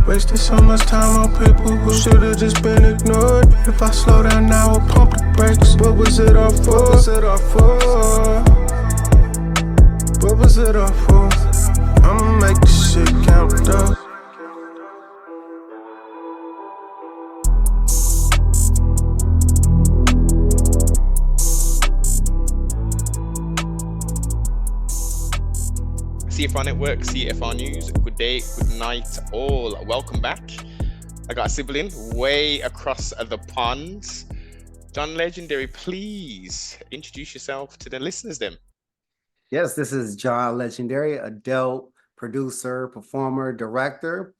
Wasted so much time on people who should've just been ignored. If I slow down now, I'll pump the brakes. What was it all for? What was it all for? What was it all for? I'ma make this shit count, though. CFR Network, CFR News, good day, good night, all. Welcome back. I got a sibling way across the pond. John Legendary, please introduce yourself to the listeners then. Yes, this is John Legendary, adult producer, performer, director.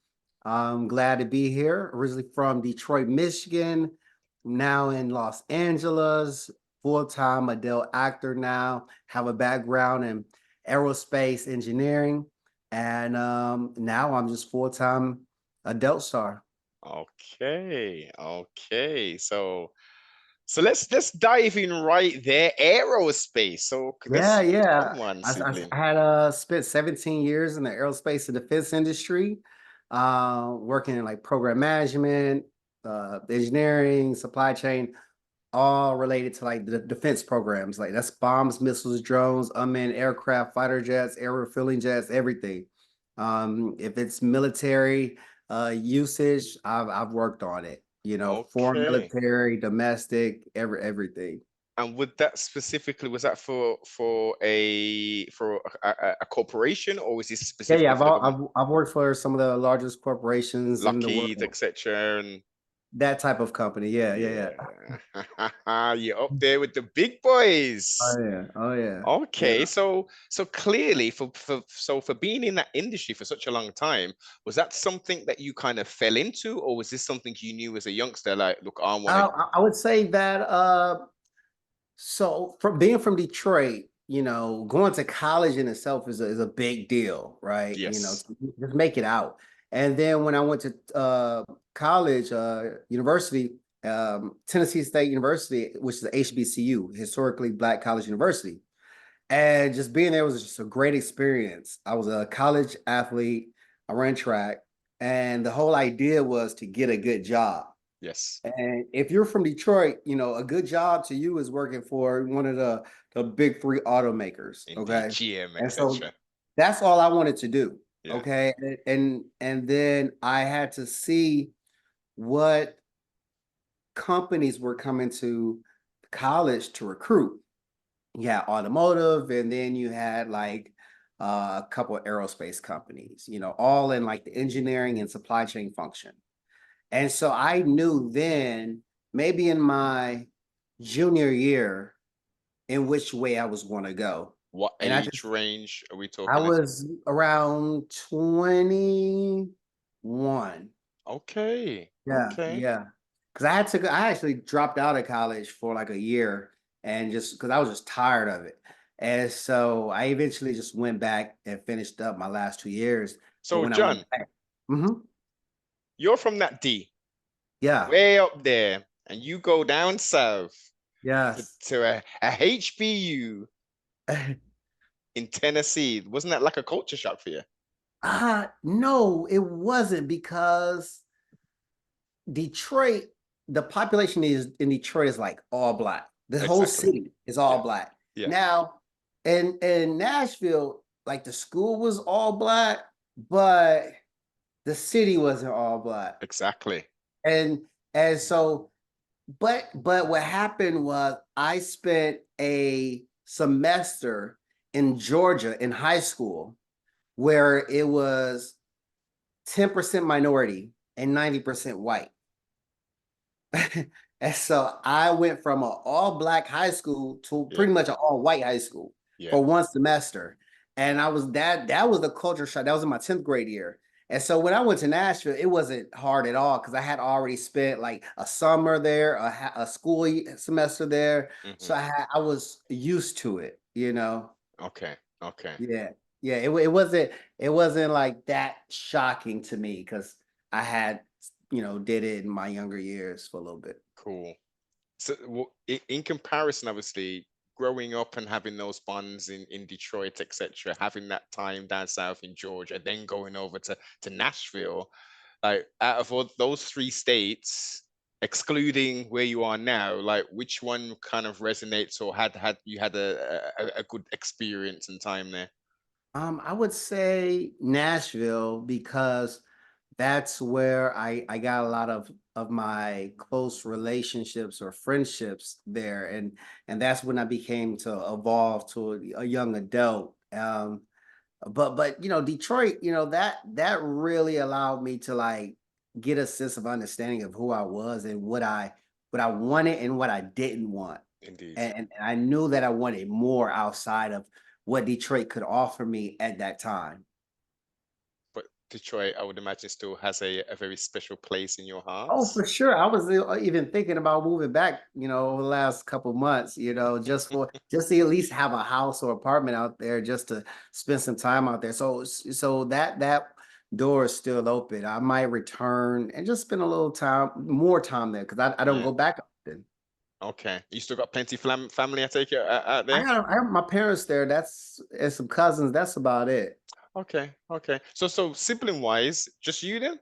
I'm glad to be here. Originally from Detroit, Michigan, now in Los Angeles, full-time adult actor now, have a background in aerospace engineering, and now I'm just full-time adult star. Okay. So let's dive in right there. Aerospace. So Yeah, let's yeah. come on, I sibling. had spent 17 years in the aerospace and defense industry, working in like program management, engineering, supply chain, all related to like the defense programs. Like that's bombs, missiles, drones, unmanned aircraft, fighter jets, air refueling jets, everything. If it's military usage, I've worked on it. You know, foreign Okay. military, domestic, everything. And would that specifically was that for a corporation, or was this Yeah, yeah. specifically for the government? I've worked for some of the largest corporations in the Lockheed, world. etc. And That type of company. Yeah, yeah, yeah. yeah, you're up there with the big boys. Oh yeah. Oh yeah. Okay, Yeah. so clearly for being in that industry for such a long time, was that something that you kind of fell into, or was this something you knew as a youngster? Like, look, I want to. I would say that so from being from Detroit, going to college in itself is a big deal, right? Yes. To just make it out. And then when I went to college, university, Tennessee State University, which is a HBCU, historically Black College University. And just being there was just a great experience. I was a college athlete. I ran track, and the whole idea was to get a good job. Yes. And if you're from Detroit, a good job to you is working for one of the big three automakers. Indeed, Okay. GM, And so etc. that's all I wanted to do. Yeah. Okay. And then I had to see what companies were coming to college to recruit. You had automotive, and then you had like a couple of aerospace companies, all in like the engineering and supply chain function. And so I knew then, maybe in my junior year, in which way I was going to go. What And I age just, range are we I talking? was around 21. Okay. Yeah, Okay. yeah. Because I actually dropped out of college for like a year and just because I was just tired of it. And so I eventually just went back and finished up my last 2 years. But So, when I went John, back, hmm you're from that D, yeah, way up there, and you go down south yes. to a HBU in Tennessee. Wasn't that like a culture shock for you? No, it wasn't because Detroit, the population is in Detroit is like all Black. The whole Exactly. city is all Yeah. Black. Yeah. Now, in Nashville, like the school was all Black, but the city wasn't all Black. Exactly. And and so, but what happened was I spent a semester in Georgia in high school where it was 10% minority and 90% white. And so I went from an all Black high school to Yeah. pretty much an all white high school Yeah. for one semester. And I was that was the culture shock. That was in my 10th grade year. And so when I went to Nashville, it wasn't hard at all because I had already spent like a summer there, a school semester there. Hmm. So I was used to it. Okay. Okay. Yeah. Yeah. It wasn't like that shocking to me because I had, did it in my younger years for a little bit. Cool. So, in comparison, obviously, growing up and having those bonds in Detroit, etc., having that time down south in Georgia, then going over to Nashville, Like out of all those three states, excluding where you are now, like which one kind of resonates or had you had a good experience and time there? I would say Nashville because that's where I got a lot of my close relationships or friendships there, and that's when I became to evolve to a young adult. But Detroit, that really allowed me to like get a sense of understanding of who I was and what I wanted and what I didn't want. Indeed. And I knew that I wanted more outside of what Detroit could offer me at that time. But Detroit, I would imagine, still has a very special place in your Oh, hearts. for sure. I was even thinking about moving back, over the last couple months, just to at least have a house or apartment out there, just to spend some time out there. So that door is still open. I might return and just spend a little time, more time there, because I don't Yeah. go back often. Okay. You still got plenty family, I take it, out there? I have my parents there. That's and some cousins. That's about it. Okay. Okay. So sibling wise, just you then?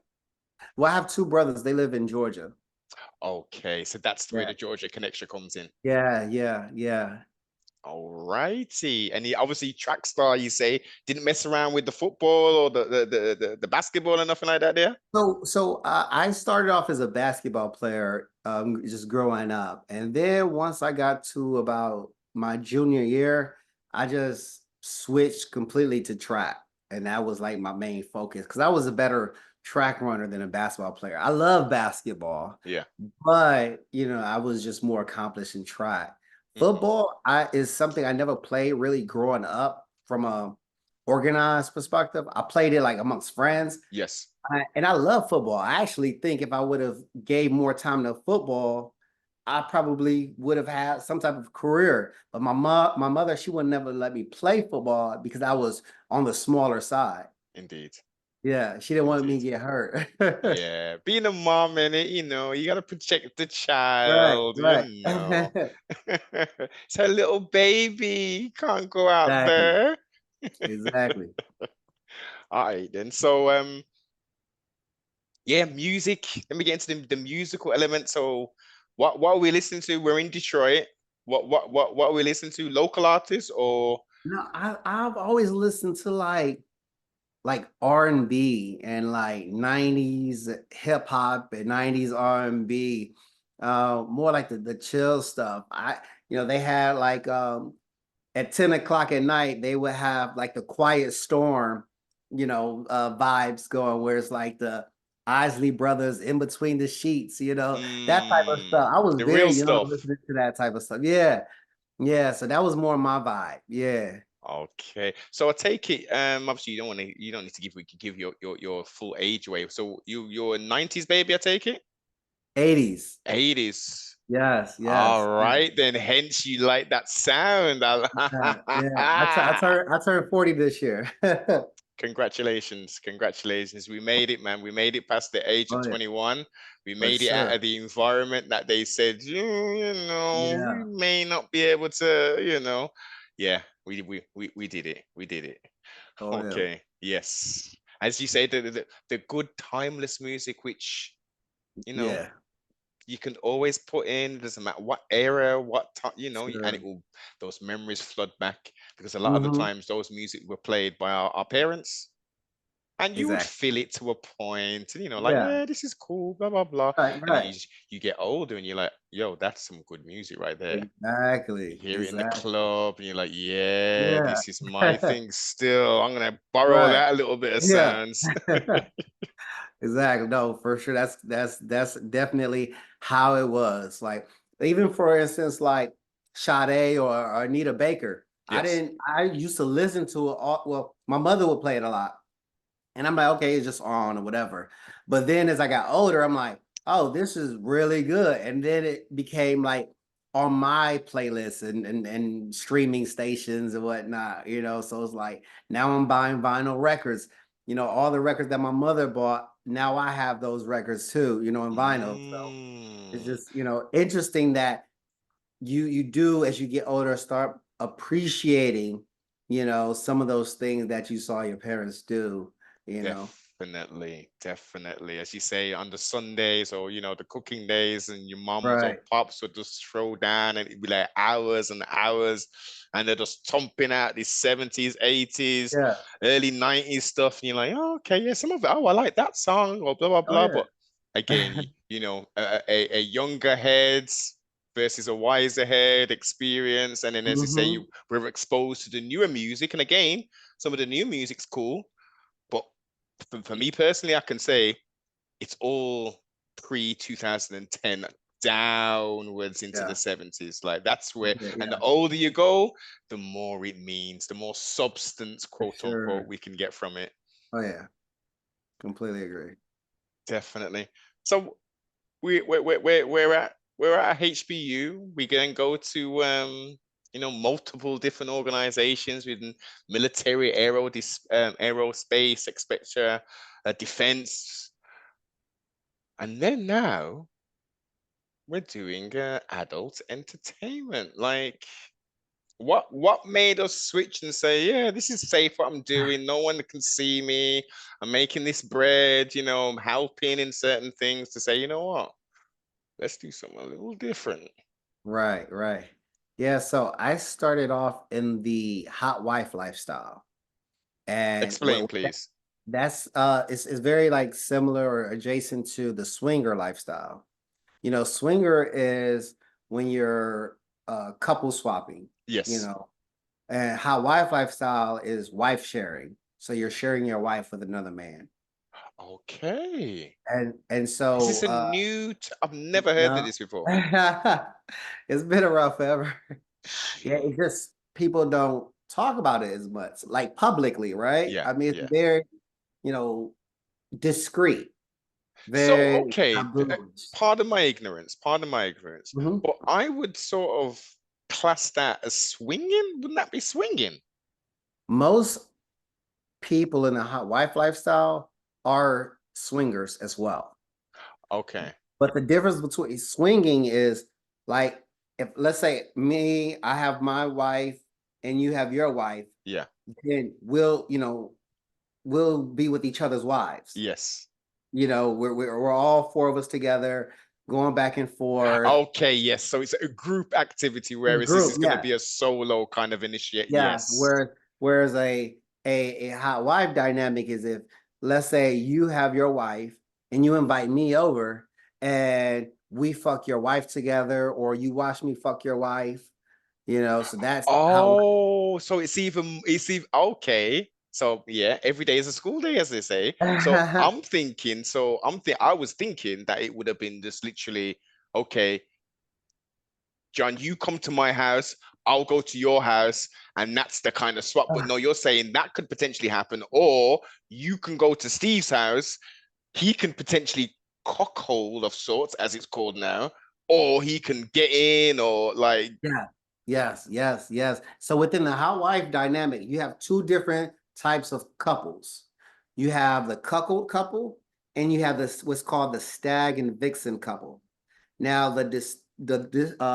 Well, I have two brothers. They live in Georgia. Okay. So that's where Yeah, the Georgia connection comes in. yeah. All righty. And he obviously track star, you say, didn't mess around with the football or the basketball or nothing like that there? I started off as a basketball player, just growing up, and then once I got to about my junior year, I just switched completely to track, and that was like my main focus because I was a better track runner than a basketball player. I love basketball, Yeah. but I was just more accomplished in track. Hmm. Football, I is something I never played really growing up from a organized perspective. I played it like amongst friends. Yes. And I love football. I actually think if I would have gave more time to football, I probably would have had some type of career. But my mother, she would never let me play football because I was on the smaller side. Indeed. Yeah, she didn't want me Indeed. to get hurt. Yeah, being a mom in it, you gotta protect the Right, child, right. It's her little baby. Can't go out Exactly, there. exactly. All right, then. So, yeah, music. Let me get into the musical element. So, what are we listening to? We're in Detroit. What are we listening to? Local artists or No, I've always listened to like R&B and like 90s hip hop and 90s R&B, more like the chill stuff. They had like at 10 o'clock at night, they would have like the Quiet Storm, vibes going where it's like the Isley Brothers In Between the Sheets, that type of stuff. I was the real very young stuff? listening to that type of stuff. Yeah. Yeah. So that was more my vibe. Yeah. Okay, so I take it. Obviously, you don't need to give your full age away. So you're a 90s baby, I take it. 80s. 80s. Yes. All Yes. Yes. right, then hence you like that sound. Yeah. I turned 40 this year. Congratulations, congratulations. We made it, man. We made it past the age of Oh yeah, 21. We for made it out of sure. the environment that they said, we Yeah. may not be able to, Yeah, we did it. We did it. Oh yeah. Okay, yes. As you say, the good timeless music, which, you know, Yeah. you can always put in, doesn't matter what era, what time, and Sure. those memories flood back because a lot of the Hmm. times those music were played by our parents and you would Exactly. feel it to a point, and like, Yeah. yeah, this is cool, blah blah blah. Right. And then Right. you get older and you're like, yo, that's some good music right there. You Exactly. hear it in the Exactly. club and you're like, yeah, Yeah. this is my thing still. I'm gonna borrow Right. that little bit of Yeah. sounds. Exactly. No, for sure. That's definitely how it was. Like even for instance, like Sade or Anita Baker. Yes. I used to listen to it all. Well, my mother would play it a lot. And I'm like, okay, it's just on or whatever. But then as I got older, I'm like, oh, this is really good. And then it became like on my playlist and streaming stations and whatnot. So it's like now I'm buying vinyl records. All the records that my mother bought, now I have those records too, in vinyl. So it's Mm, just, interesting that you do as you get older start appreciating some of those things that you saw your parents do you know Definitely, definitely. As you say, on the Sundays or the cooking days, and your mums or Right. pops would just throw down, and it'd be like hours and hours, and they're just thumping out these 70s, 80s, Yeah. early 90s stuff, and you're like, oh, okay, yeah, some of it. Oh, I like that song, or blah blah Oh blah. yeah. But again, a younger head versus a wiser head experience, and then as you say, Hmm. we're exposed to the newer music, and again, some of the new music's cool, but for me personally, I can say it's all pre 2010 downwards into the Yeah. 70s. Like that's where, Yeah. and the Yeah. older you go, the more it means, the more substance, For quote unquote, sure. we can get from it. Oh yeah. Completely agree. Definitely. So we're at HBU. We can go to multiple different organizations within military, aerospace, etc., defense, and then now we're doing adult entertainment. Like, what made us switch and say, yeah, this is safe what I'm doing. No one can see me. I'm making this bread. I'm helping in certain things to say, you know what? Let's do something a little different. Right. Right. Yeah. So I started off in the hot wife lifestyle, and Explain, please. that's it's very like similar or adjacent to the swinger lifestyle. Swinger is when you're couple swapping, you Yes. know, and hot wife lifestyle is wife sharing. So you're sharing your wife with another man. Okay. And Is so this a new? I've never heard of no. this before. It's been around forever. Yeah, Gee. it's just people don't talk about it as much, like publicly, right? Yeah, I mean, it's yeah. very, you know, discreet, So, very okay, taboo. pardon my ignorance, Mhm. but I would sort of class that as swinging. Wouldn't that be swinging? Most people in the hot wife lifestyle are swingers as well. Okay. But the difference between swinging is like, if let's say me, I have my wife and you have your wife, Yeah. then we'll be with each other's wives. Yes. We're all four of us together going back and forth. Okay, yes. So it's a group activity, In a whereas this group, is going to yeah. be a solo kind of initiate. Yeah, Yes. whereas a hot wife dynamic is if, let's say you have your wife and you invite me over and we fuck your wife together, or you watch me fuck your wife, so that's how. Oh, so it's even okay. So yeah, every day is a school day, as they say. So I was thinking that it would have been just literally, okay, John, you come to my house, I'll go to your house, and that's the kind of swap. But no, you're saying that could potentially happen, or you can go to Steve's house, he can potentially cockhold of sorts, as it's called now, or he can get in, or like, Yeah. Yes, yes, yes. So within the hot wife dynamic, you have two different types of couples. You have the cuckold couple, and you have this what's called the stag and vixen couple. Now, the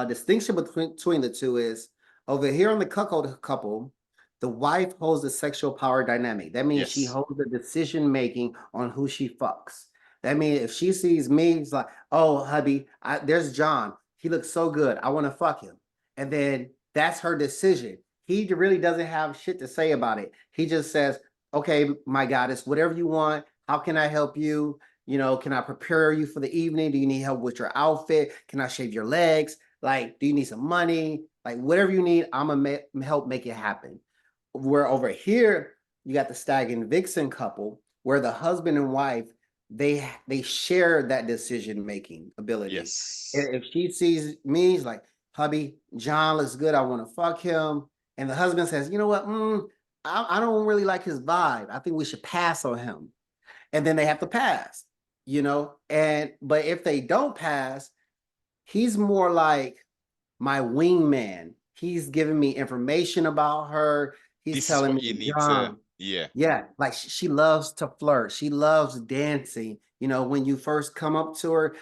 distinction between the two is over here on the cuckold couple, the wife holds the sexual power dynamic. That means she yes, holds the decision making on who she fucks. That means if she sees me, it's like, oh, hubby, there's John. He looks so good. I want to fuck him. And then that's her decision. He really doesn't have shit to say about it. He just says, okay, my goddess, whatever you want. How can I help you? Can I prepare you for the evening? Do you need help with your outfit? Can I shave your legs? Like, do you need some money? Like, whatever you need, I'm gonna help make it happen. Where over here, you got the stag and vixen couple, where the husband and wife they share that decision making ability. yes. If she sees me, she's like, hubby, John looks good. I want to fuck him. And the husband says, you know what? I don't really like his vibe. I think we should pass on him. And then they have to pass, but if they don't pass, he's more like my wingman. He's giving me information about her. He's This is telling what me, you need to, John, yeah. yeah, like she loves to flirt. She loves dancing. When you first come up to her,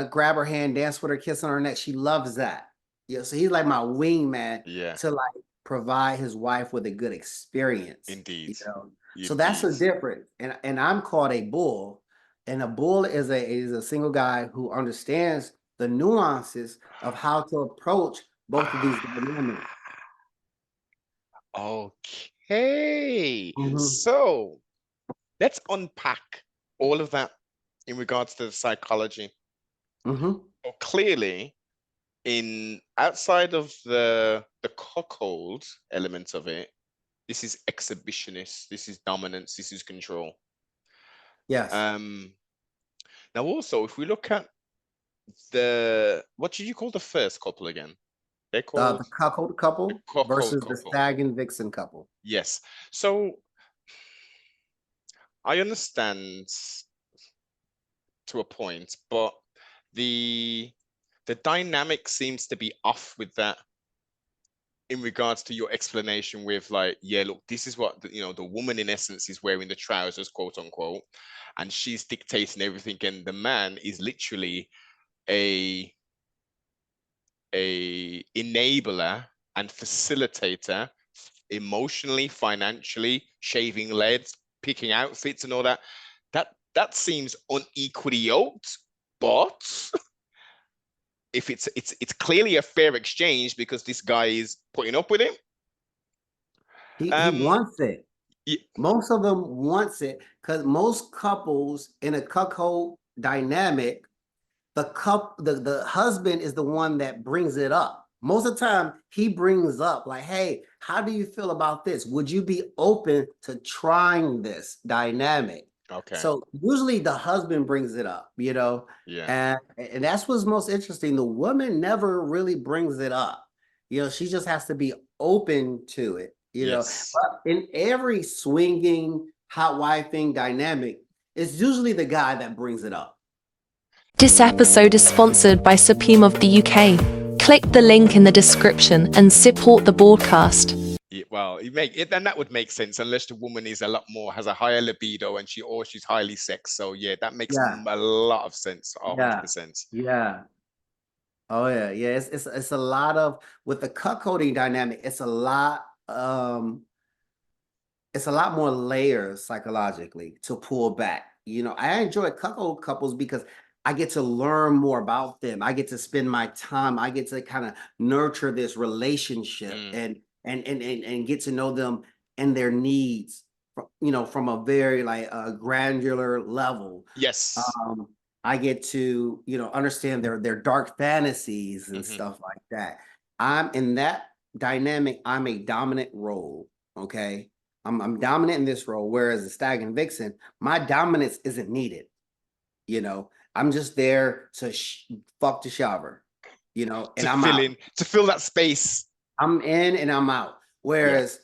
grab her hand, dance with her, kiss on her neck. She loves that. Yeah, so he's like my wingman Yeah, to like provide his wife with a good experience. indeed. So that's Indeed. a difference. And I'm called a bull. And a bull is a single guy who understands the nuances of how to approach both of these dynamics. Ah, okay. Hmm. So let's unpack all of that in regards to the psychology. Hmm. So clearly, in outside of the cuckold element of it, this is exhibitionist, this is dominance, this is control. Yes. Um, Now also, if we look at the what did you call the first couple again? They're The called cuckold the couple cuckold versus the couple. stag and vixen couple. Yes. So I understand to a point, but the the dynamic seems to be off with that in regards to your explanation with like, yeah, look, this is what the woman in essence is wearing the trousers, quote unquote, and she's dictating everything, and the man is literally a enabler and facilitator emotionally, financially, shaving legs, picking outfits and all that. That seems unequally yoked, but if it's clearly a fair exchange because this guy is putting up with it. He Um, wants it. y- Most of them wants it because most couples in a cuckold dynamic, the husband is the one that brings it up. Most of the time, he brings up like, "Hey, how do you feel about this? Would you be open to trying this dynamic?" okay, So usually the husband brings it up, yeah, and that's what's most interesting. The woman never really brings it up. She just has to be open to it. yes. But in every swinging hot wifing dynamic, it's usually the guy that brings it up. This episode is sponsored by Supreme of the UK. Click the link in the description and support the broadcast. Yeah, well, then that would make sense unless the woman is a lot more has a higher libido and she's highly sex. So yeah, that makes Yeah, a lot of sense, yeah, 100%. yeah. Oh yeah, yeah. It's a lot of with the cuckolding dynamic. It's a lot more layers psychologically to pull back. I enjoy cuckold couples because I get to learn more about them. I get to spend my time. I get to kind of nurture this relationship Mm, and get to know them and their needs, from a very like granular level. yes. Um, I get to, understand their dark fantasies and Hmm. stuff like that. I'm in that dynamic. I'm a dominant role. Okay. I'm dominant in this role, whereas the stag and vixen, my dominance isn't needed. I'm just there to fuck the shower, and I'm out. To fill that space. I'm in and I'm out. Yeah. Whereas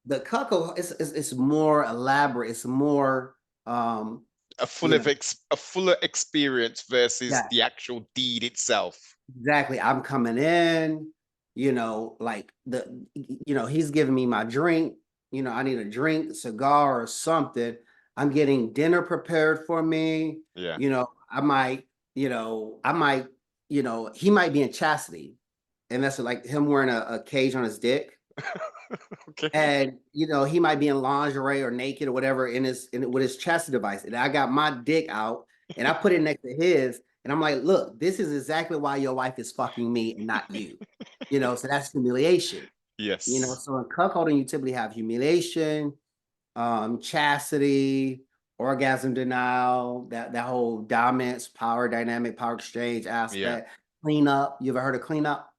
the cuckold is more elaborate. It's more, um, you know, A fuller experience versus yeah, the actual deed itself. exactly. I'm coming in, like he's giving me my drink. I need a drink, cigar, or something. I'm getting dinner prepared for me. Yeah. I might, he might be in chastity, and that's like him wearing a cage on his dick. Okay. And he might be in lingerie or naked or whatever with his chastity device. And I got my dick out and I put it next to his, and I'm like, look, this is exactly why your wife is fucking me and not you. So that's humiliation. Yes. So in cuckolding, you typically have humiliation, chastity, orgasm denial, that whole dominance, power dynamic, power exchange Yeah. aspect, cleanup. You ever heard of cleanup?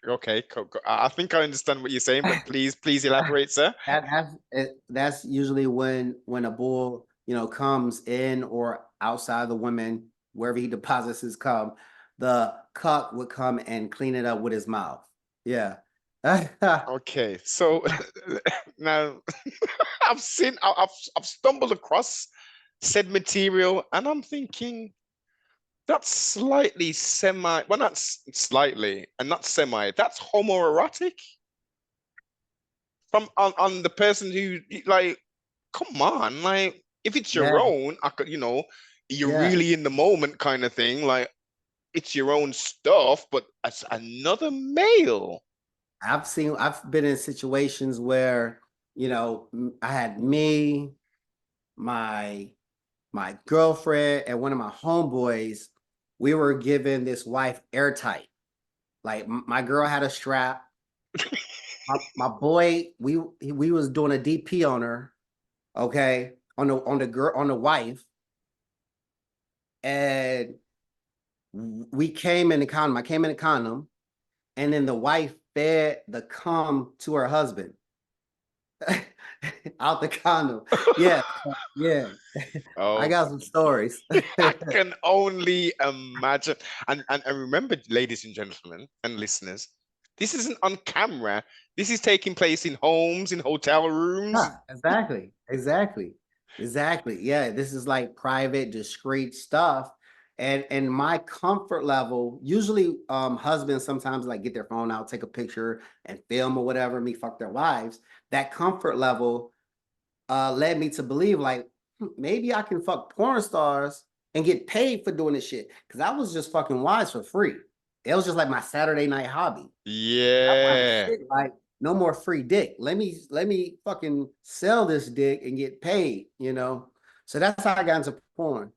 Okay. I think I understand what you're saying, but please elaborate, sir. That's usually when a bull comes in or outside the women wherever he deposits his cum, the cuck would come and clean it up with his mouth. Yeah. Okay. So now I've stumbled across said material, and I'm thinking that's slightly semi. Well, not slightly, and not semi. That's homoerotic from on the person who like. Come on, like if it's your Yeah, own, I could, you're yeah. really in the moment kind of thing. Like it's your own stuff, but as another male. I've been in situations where I had me, my girlfriend, and one of my homeboys. We were given this wife airtight. Like my girl had a strap. My boy, we was doing a DP on her, okay, on the girl, on the wife, and we came in the condom. I came in the condom, and then the wife fed the cum to her husband out the condom. Yeah, yeah. I Oh, got some stories. I can only imagine. And remember, ladies and gentlemen and listeners, this isn't on camera. This is taking place in homes, in hotel rooms. Yeah, exactly. Yeah, this is like private, discreet stuff. And my comfort level, usually husbands sometimes like get their phone out, take a picture and film or whatever, me fuck their wives. That comfort level led me to believe like maybe I can fuck porn stars and get paid for doing this shit. Cause I was just fucking wives for free. It was just like my Saturday night hobby. I want Yeah. shit like no more free dick. Let me fucking sell this dick and get paid. So that's how I got into porn.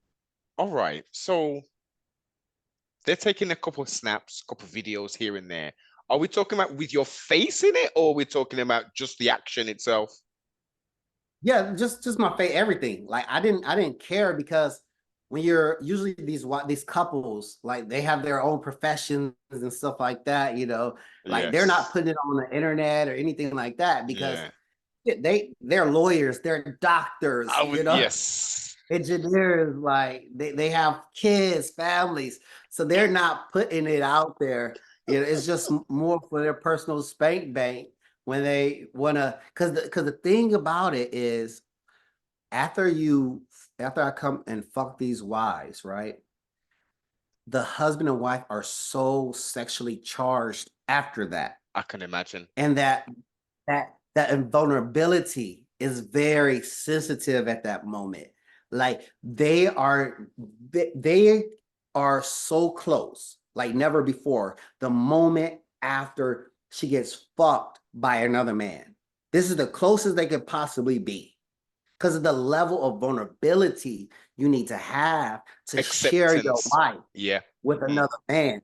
All right. So they're taking a couple of snaps, couple of videos here and there. Are we talking about with your face in it, or are we talking about just the action itself? Yeah, just my face, everything. Like I didn't care because when you're usually these couples, like they have their own professions and stuff like that. Like they're not Yes. putting it on the internet or anything like that because Yeah. they're lawyers, they're doctors, I would. Yes. engineers, like they have kids, families, so they're not putting it out there. It's just more for their personal spank bank when they want to, because the thing about it is after I come and fuck these wives, right, the husband and wife are so sexually charged after that, I can imagine. and that vulnerability is very sensitive at that moment. Like they are so close, like never before. The moment after she gets fucked by another man, this is the closest they could possibly be because of the level of vulnerability you need to have to share your Acceptance. life Yeah. with Hmm. another man.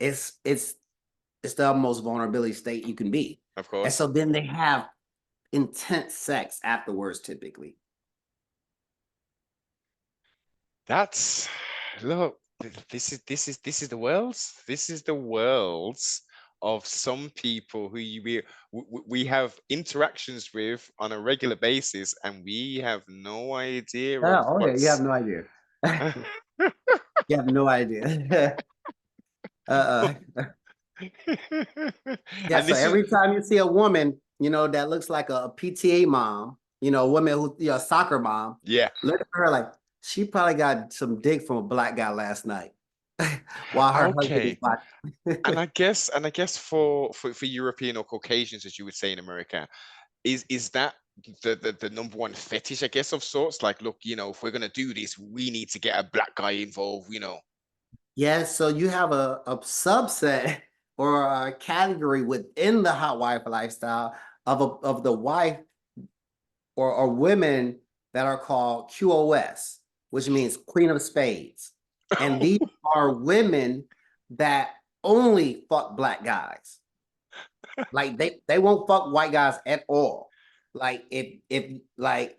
It's the most vulnerability state you can be. Of And so course. then they have intense sex afterwards, typically. That's look. This is the world's. This is the world's of some people who we have interactions with on a regular basis, and we have no idea of Oh yeah, you have what's. no idea. You have no idea. uh Yeah, And so this is, every time you see a woman, that looks like a PTA mom, a woman who, a soccer mom, yeah. look at her like she probably got some dick from a black guy last night while her husband is Okay. And watching. I guess for European or Caucasians, as you would say in America, is that the number one fetish, I guess, of sorts? Like, look, if we're gonna do this, we need to get a black guy involved. Yes, so you have a subset or a category within the hot wife lifestyle of the wife or women that are called QoS, which means Queen of Spades. And these are women that only fuck black guys. Like they won't fuck white guys at all. Like if like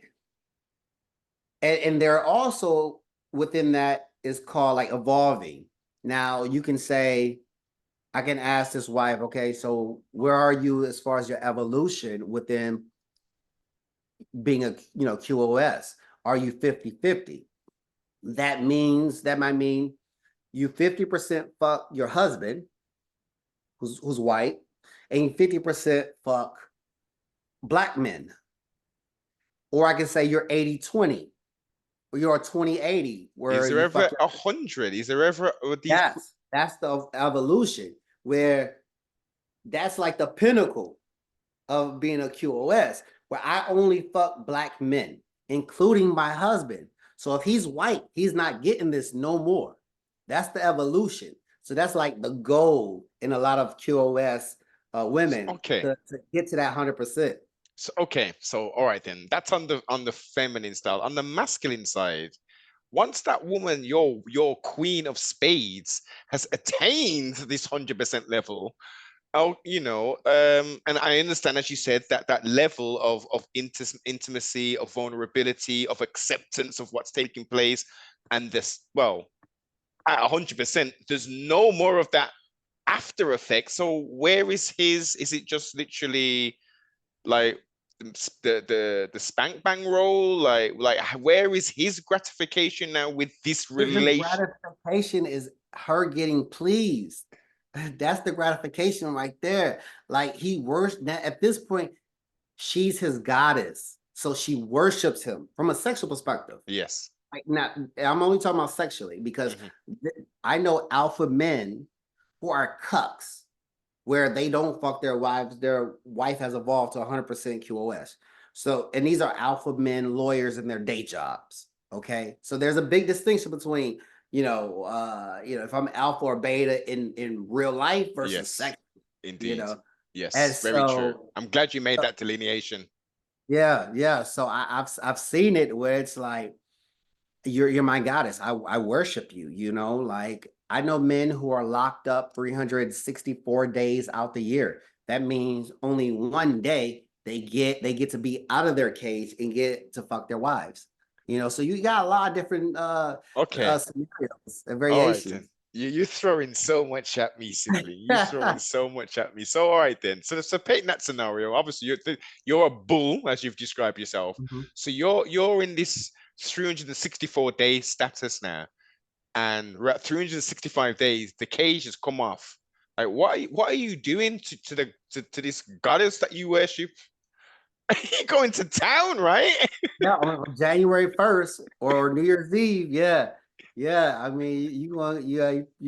and they're also within that is called like evolving. Now you can say, I can ask this wife, okay, so where are you as far as your evolution within being a QoS? Are you 50-50? That might mean you 50% fuck your husband, who's white, and 50% fuck black men. Or I can say you're 80-20, or you're a 20-80, Is where there you ever fuck your 100? Is there ever these? yes, that's the evolution, where that's like the pinnacle of being a QoS, where I only fuck black men, including my husband. So if he's white, he's not getting this no more. That's the evolution. So that's like the goal in a lot of QoS women Okay. to get to that 100%. So okay, so all right then. That's on the feminine style. On the masculine side, once that woman, your queen of spades, has attained this 100% level, oh, and I understand, as you said, that that level of intimacy, of vulnerability, of acceptance of what's taking place, and this, well, at 100%, there's no more of that after effect. So where is his? Is it just literally like the spank bang roll? Like where is his gratification now with this His relation? gratification is her getting pleased. That's the gratification right there. Like he worships at this point, she's his goddess. So she worships him from a sexual perspective. Yes. Like now, I'm only talking about sexually because I know alpha men who are cucks where they don't fuck their wives. Their wife has evolved to 100% QoS. So, and these are alpha men, lawyers in their day jobs. Okay, so there's a big distinction between if I'm alpha or beta in real life versus Yes. sex. You Indeed. know, and Yes. Very true. so I'm glad you made that delineation. yeah. So I've seen it where it's like you're my goddess. I worship you, like I know men who are locked up 364 days out the year. That means only one day they get to be out of their cage and get to fuck their wives. So you got a lot of different Okay. scenarios and All right then. variations. You're throwing so much at me, Sibley. You're throwing so much at me. So all right then. So paint that scenario. Obviously, you're a bull, as you've described yourself. Mhm. So you're in this 364-day status now, and we're at 365 days. The cage has come off. Like, what are you doing to this goddess that you worship? You're going to town, right? Yeah, on January 1st or New Year's Eve. Yeah. Yeah. I mean, you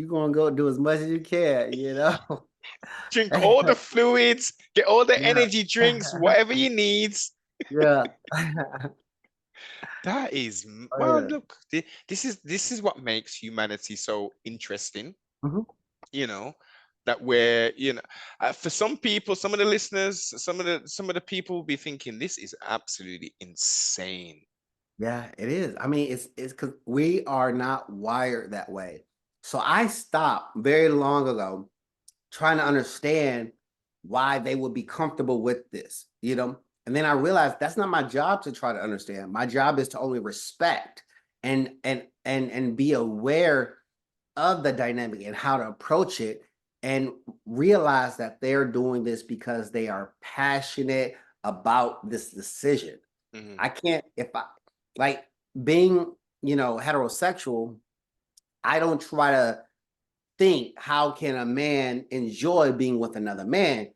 gonna go do as much as you can. Drink all the fluids, get all the Yeah. energy drinks, whatever you need. Yeah. That is, Oh, well, yeah. look, this is what makes humanity so interesting, Mhm. you know, that we're, for some people, some of the listeners, some of the people will be thinking this is absolutely insane. Yeah, it is. I mean, it's because we are not wired that way. So I stopped very long ago trying to understand why they would be comfortable with this. And then I realized that's not my job to try to understand. My job is to only respect and be aware of the dynamic and how to approach it and realize that they're doing this because they are passionate about this decision. Mhm. I can't, if I like being, heterosexual, I don't try to think how can a man enjoy being with another man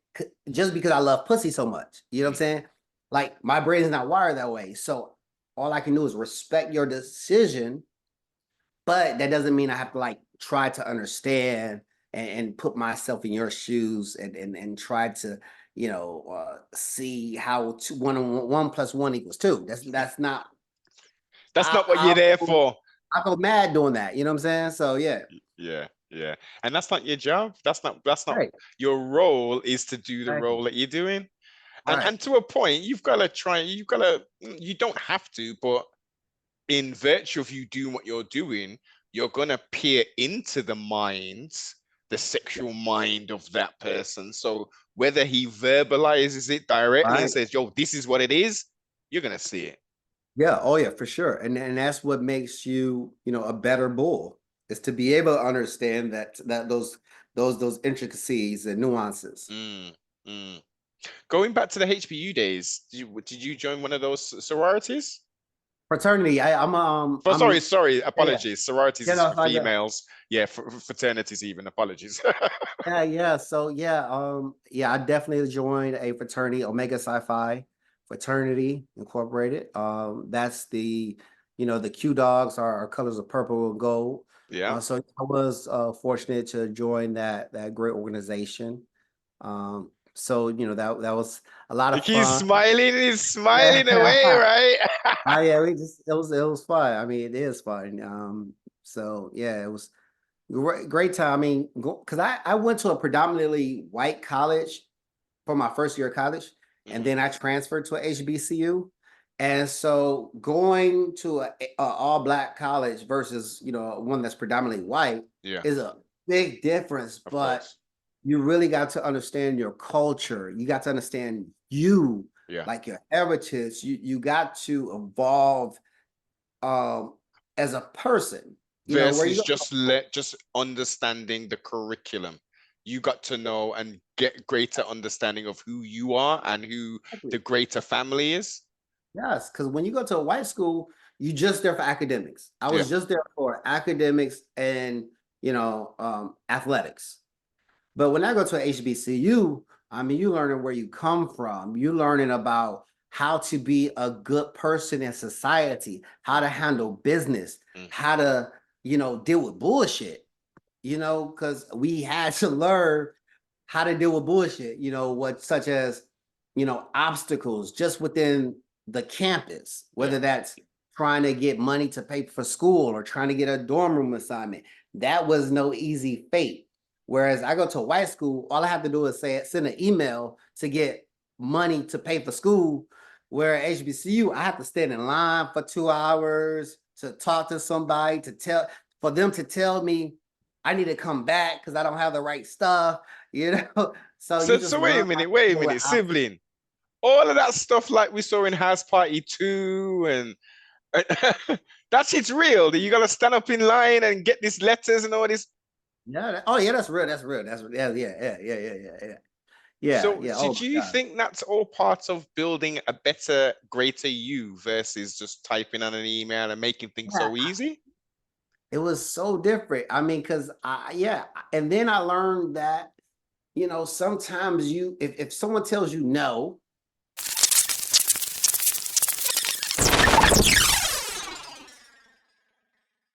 just because I love pussy so much. You know what I'm saying? Like my brain is not wired that way. So all I can do is respect your decision, but that doesn't mean I have to like try to understand and put myself in your shoes and try to see how one plus one equals two. That's not. That's I, not what you're I'll there go, for. I'll go mad doing that. You know what I'm saying? So yeah, Yeah, yeah. And that's not your job. That's not right, your role, is to do the exactly, role that you're doing. And right, and to a point, you don't have to, but in virtue of you doing what you're doing, you're gonna peer into the sexual mind of that person. So whether he verbalizes it directly and right. says, yo, this is what it is, you're gonna see it. Yeah, oh yeah, for sure. And that's what makes you, a better bull is to be able to understand that those intricacies and nuances. Mm, mm. Going back to the HBU days, did you join one of those sororities? Fraternity, Oh, sorry, yeah, apologies. Sororities yeah, is no, for it's like a, females. Yeah, for fraternities even. Apologies. yeah. So yeah, I definitely joined a fraternity, Omega Sci-Fi Fraternity Incorporated. That's the Q dogs are our colors of purple and gold. Yeah. So I was fortunate to join that great organization. So that was a lot of Like he's fun. smiling, he's smiling away, Yeah. right? Yeah, it was fun. I mean, it is fun. So yeah, it was great time. I mean, because I went to a predominantly white college for my first year of college, and then I transferred to a HBCU. And so going to a all black college versus, you know, one that's predominantly white Yeah, is a big difference. of But course. you really got to understand your culture. You got to understand you, Yeah. like your heritage. You got to evolve as a person. You know, where you Versus go. just understanding the curriculum. You got to know and get greater understanding of who you are and who the greater family is. Yes, because when you go to a white school, you just there for academics. I Yeah. was just there for academics and, you know, athletics. But when I go to a HBCU, I mean, you learning where you come from. You learning about how to be a good person in society, how to handle business, Mm. how to, you know, deal with bullshit. You know, because we had to learn how to deal with bullshit. You know, what such as, you know, obstacles just within the campus, Yeah. whether that's trying to get money to pay for school or trying to get a dorm room assignment. That was no easy fate. Whereas I go to a white school, all I have to do is send an email to get money to pay for school. Where at HBCU, I have to stand in line for 2 hours to talk to somebody for them to tell me I need to come back because I don't have the right stuff, you know. So you just So wait a learn how minute, to wait a deal with minute, sibling. All of that stuff like we saw in House Party 2 and that shit's real. You gotta stand up in line and get these letters and all this. Yeah. Oh yeah, that's real. That's real. That's real. So Yeah. Oh did my you God. think that's all part of building a better, greater you versus just typing on an email and making things Yeah. so easy? It was so different. I mean, because and then I learned that, you know, sometimes if someone tells you no,